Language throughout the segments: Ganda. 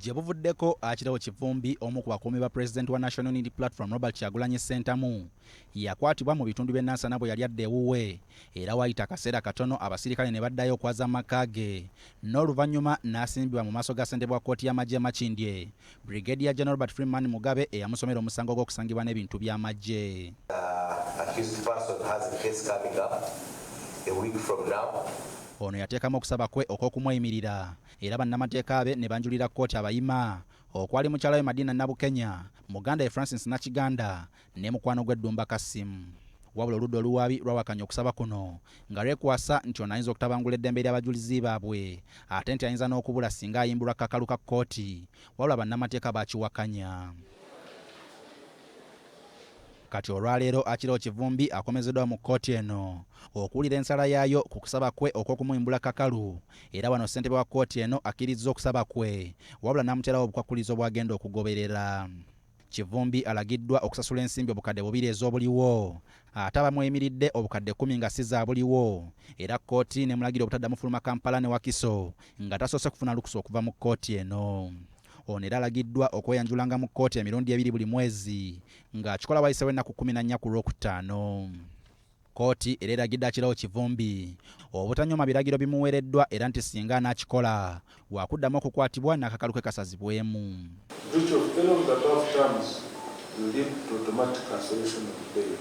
gye buvuddeko akirawo kivumbi omu ku bakuumi ba President wa National Unity Platform Robert Kyagulanyi Ssentamu yakwatibwa mu bitundu by'e Nansana bwe yali adda ewuwe era waayita akaseera katono abasirikale ne baddayo okwaza amaka ge n'oluvannyuma n'asimbibwa mu maaso ga ssentebe bwa kkooti y'amagye Makindye Brigadier General Robert Freeman Mugabe eyamusomera omusango gw'okusangibwa n'ebintu by'amagye. Accused person has a case coming up a week from now. Ono yateekamu okusaba kwe okw'okumweyimirira era bannamateeka be ne banjulira kkooti abayima okwali mukyala we Madina Nabukenya muganda we Francis Nakiganda ne mukwano gwe Ddumba Kasimu. Wabula oludda oluwaabi lwawakanya okusaba kuno nga lwekwasa nti ono ayinza okutabangula eddembe ly'abajulizi baabwe ate nti ayinza n'okubula singa ayimbulwa kakalu ka kkooti wabula bannamateeka bakiwakanya. Kati olwaleero akirawo kivumbi akomezeddwa mu kkooti eno okuwulira ensala yaayo ku kusaba kwe okw'okumuyimbula kakalu era wano ssentebe wa kkooti eno akkiriza okusaba kwe wabula n'amuterawo obukwakulizo bw'agenda okugoberera. Kivumbi alagiddwa okusasula ensimbi obukadde 2 ez'obuliwo ate abamweyimiridde obukadde 10 nga si za buliwo era kkooti n'emulagira obutaddamu fuluma Kampala ne Wakiso nga tasoose kufuna lukusa okuva mu kkooti eno. Ono era alagiddwa okweyanjulanga mu kkooti emirundi 2 buli mwezi ng'akikola wayisewo ennaku 14 ku Lwokutaano. Kkooti era eragidde akirawo kivumbi obutanyoma biragiro bimuweereddwa era nti singa anaakikola waakuddamu okukwatibwa n'akakalu ke kasazibwemu. Breach of any of the above terms will lead to automatic cancellation of bail.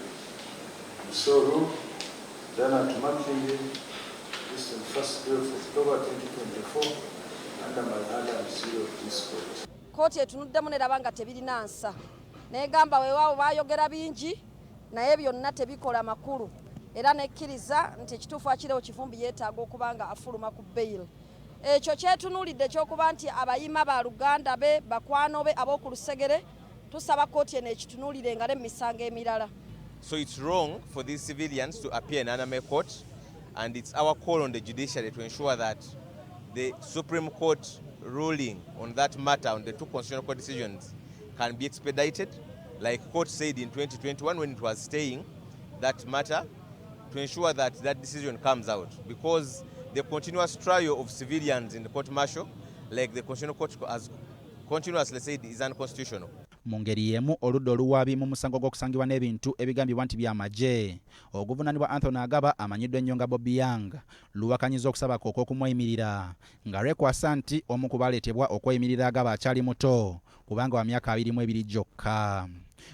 So ruled, done at Makindye, this on 1st day of October 2024, under my hand and seal of this court. Kkooti etunuddemu neraba nga tebirina nsa n'egamba weewaawo baayogera bingi naye byonna tebikola makulu era nekkiriza nti ekituufu akirawo kivumbi yeetaaga okuba nga afuluma ku bail. Ekyo kyetunuulidde ekyokuba nti abayima ba luganda be bakwano be ab'oku lusegere tusaba kkooti eno ekitunuulire nga n'emisango emirala. So it's wrong for these civilians to appear in Aname Court, and it's our call on the judiciary to ensure that the Supreme Court ruling on that matter, on the 2 constitutional court decisions, can be expedited, like court said in 2021 when it was staying that matter, to ensure that that decision comes out, because the continuous trial of civilians in the court martial, like the Constitutional Court has continuously said, is unconstitutional. Mu ngeri y'emu oludda oluwaabi mu musango gw'okusangibwa n'ebintu ebigambibwa nti by'amagye oguvunaanibwa Anthony Agaba amanyiddwa ennyo nga Bobiwine luwakanyiza okusaba kwe okw'okumweyimirira nga lwekwasa nti omu ku baleetebwa okweyimirira Agaba akyali muto kubanga wa myaka 22 gyokka.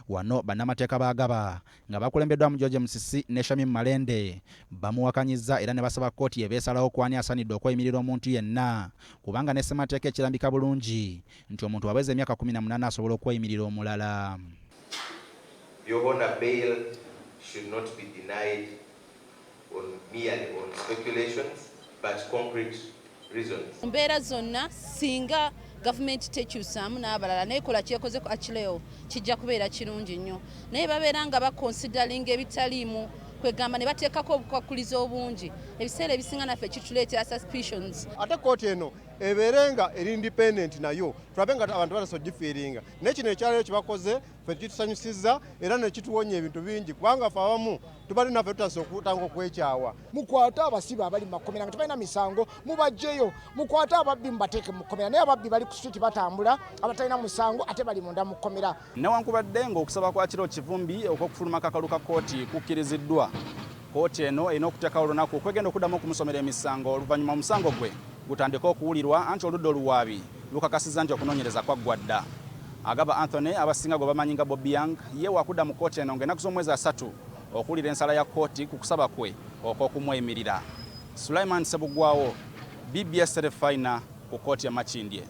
Wano bannamateeka ba Agaba nga bakulembeddwa mu George Musisi ne Shamim Malende bamuwakanyiza era ne basaba kkooti ebeesalawo kwani asanidde okweyimirira omuntu yenna kubanga ne ssemateeka ekirambika bulungi nti omuntu aweza emyaka 18 asobola okweyimirira omulala. Your Honor, bail should not be denied merely on speculations but concrete reasons. Mbeera zonna singa government tekyusaamu n'abalala nekola kyekoze ku Achileo kijja kubeera kirungi nnyo naye babeera nga baconsidering ebitaliimu kwegamba ne bateekako obukwakulizo obungi ebiseera ebisinga naffe kituleetera suspicions. Ate kkooti eno ebeerenga eri independent nayo tulabe nga abantu batasogifiiringa naye kino ekyalo kibakoze ffe kitusanyusizza era ne kituwonya ebintu bingi kubanga ffe abamu tubali naffe tutasa okutanga okwekyawa. Mukwate abasibe abali mu makomera nga tebalina misango mubaggyeyo, mukwate ababbi mubateeke mu kkomera naye ababbi bali ku street batambula abatalina musango ate bali munda mu kkomera. Newankubadde ng'okusaba kwa kiro kivumbi okw'okufuluma akakalu ka kkooti kukkiriziddwa, kkooti eno erina okuteekawo olunaku okwegenda okuddamu okumusomera emisango oluvannyuma omusango gwe gutandika okuwulirwa anti oludda oluwaabi lukakasizza nti okunoonyereza kwaggwa dda. Agaba Anthony abasinga gwe bamanyi nga Bobiwine ye wakudda mu kkooti eno ng'ennaku z'omwezi 3 okuwulira ensala ya kkooti ku kusaba kwe okw'okumweyimirira. Sulaiman Sebugwawo, BBS Terefayina ku kkooti ya Makindye.